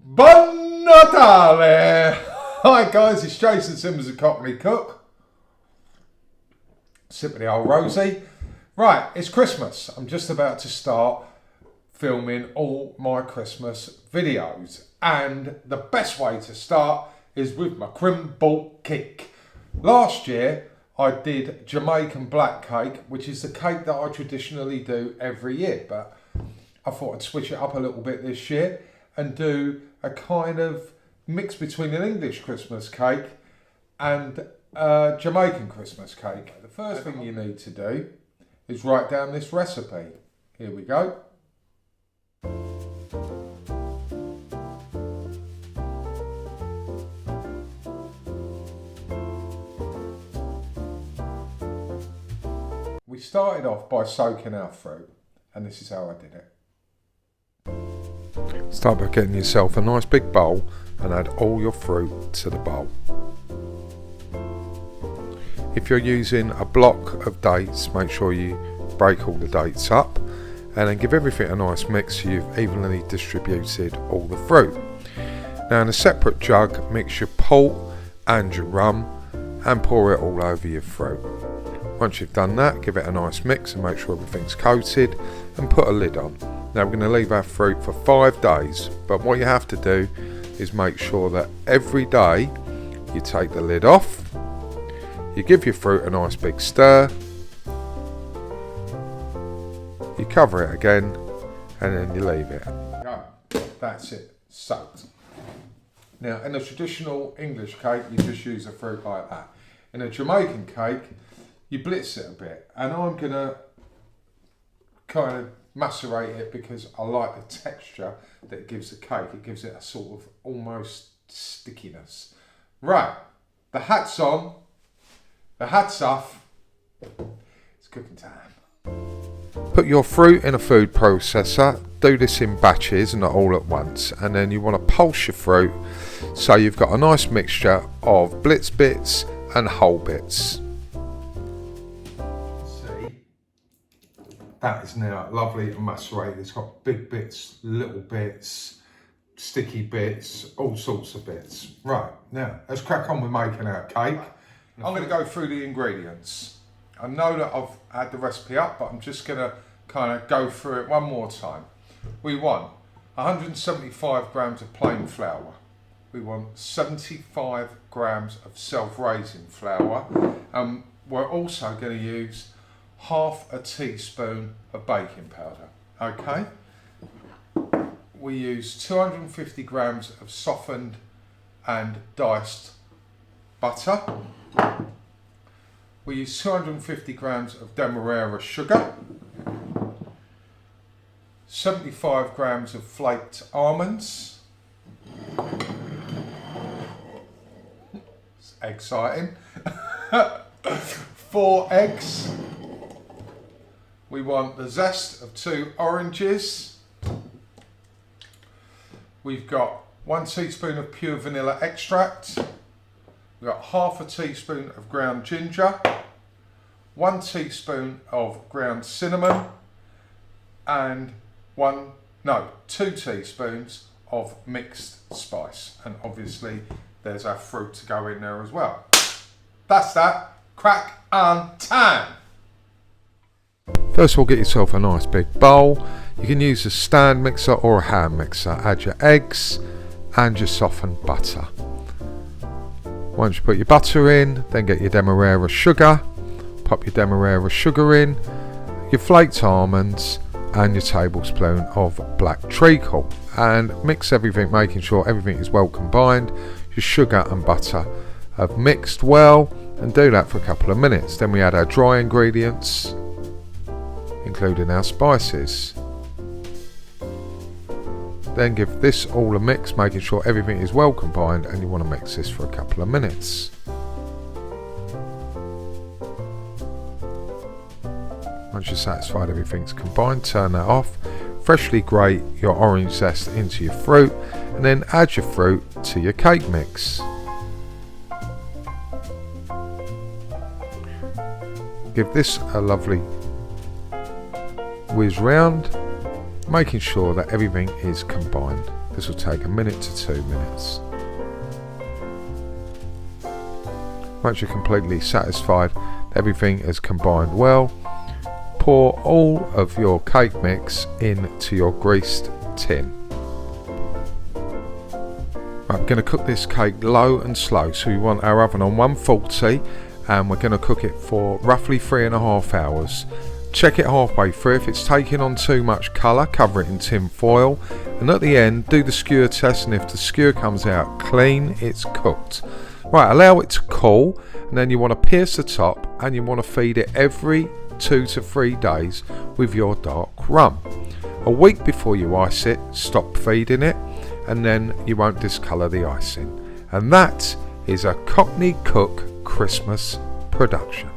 Buon Natale! Hi guys, it's Jason Simmons, the Cockney Cook. Sipping the old Rosie. Right, it's Christmas. I'm just about to start filming all my Christmas videos. And the best way to start is with my crumble cake. Last year, I did Jamaican black cake, which is the cake that I traditionally do every year. But I thought I'd switch it up a little bit this year and do a kind of mix between an English Christmas cake and a Jamaican Christmas cake. The first thing you need to do is write down this recipe. Here we go. We started off by soaking our fruit, and this is how I did it. Start by getting yourself a nice big bowl and add all your fruit to the bowl. If you're using a block of dates, make sure you break all the dates up and then give everything a nice mix so you've evenly distributed all the fruit. Now in a separate jug, mix your port and your rum and pour it all over your fruit. Once you've done that, give it a nice mix and make sure everything's coated and put a lid on. Now we're going to leave our fruit for 5 days, but what you have to do is make sure that every day you take the lid off, you give your fruit a nice big stir, you cover it again, and then you leave it. Go. That's it, soaked. Now in a traditional English cake, you just use the fruit like that. In a Jamaican cake, you blitz it a bit, and I'm going to kind of macerate it because I like the texture that it gives the cake. It gives it a sort of almost stickiness. Right, the hat's on, the hat's off, it's cooking time. Put your fruit in a food processor, do this in batches and not all at once, and then you want to pulse your fruit so you've got a nice mixture of blitz bits and whole bits. That is now lovely and macerated. It's got big bits, little bits, sticky bits, all sorts of bits. Right, now let's crack on with making our cake. I'm going to go through the ingredients. I know that I've had the recipe up, but I'm just going to kind of go through it one more time. We want 175 grams of plain flour. We want 75 grams of self-raising flour. And we're also going to use half a teaspoon of baking powder. Okay, we use 250 grams of softened and diced butter. We use 250 grams of demerara sugar, 75 grams of flaked almonds. It's exciting. 4 eggs. We want the zest of 2 oranges. We've got 1 teaspoon of pure vanilla extract. We've got half a teaspoon of ground ginger, 1 teaspoon of ground cinnamon, and 2 teaspoons of mixed spice. And obviously there's our fruit to go in there as well. That's that. Crack on time. First of all, get yourself a nice big bowl. You can use a stand mixer or a hand mixer. Add your eggs and your softened butter. Once you put your butter in, then get your demerara sugar. Pop your demerara sugar in, your flaked almonds and your tablespoon of black treacle. And mix everything, making sure everything is well combined. Your sugar and butter have mixed well, and do that for a couple of minutes. Then we add our dry ingredients, including our spices. Then give this all a mix, making sure everything is well combined, and you want to mix this for a couple of minutes. Once you're satisfied everything's combined, turn that off. Freshly grate your orange zest into your fruit, and then add your fruit to your cake mix. Give this a lovely whiz round, making sure that everything is combined. This will take 1 minute to 2 minutes. Once you're completely satisfied everything has combined well, pour all of your cake mix into your greased tin. I'm going to cook this cake low and slow, so we want our oven on 140 and we're going to cook it for roughly 3.5 hours. Check it halfway through. If it's taking on too much colour, cover it in tin foil, and at the end do the skewer test, and if the skewer comes out clean, it's cooked. Right, allow it to cool, and then you want to pierce the top and you want to feed it every 2 to 3 days with your dark rum. A week before you ice it, stop feeding it, and then you won't discolour the icing. And that is a Cockney Cook Christmas production.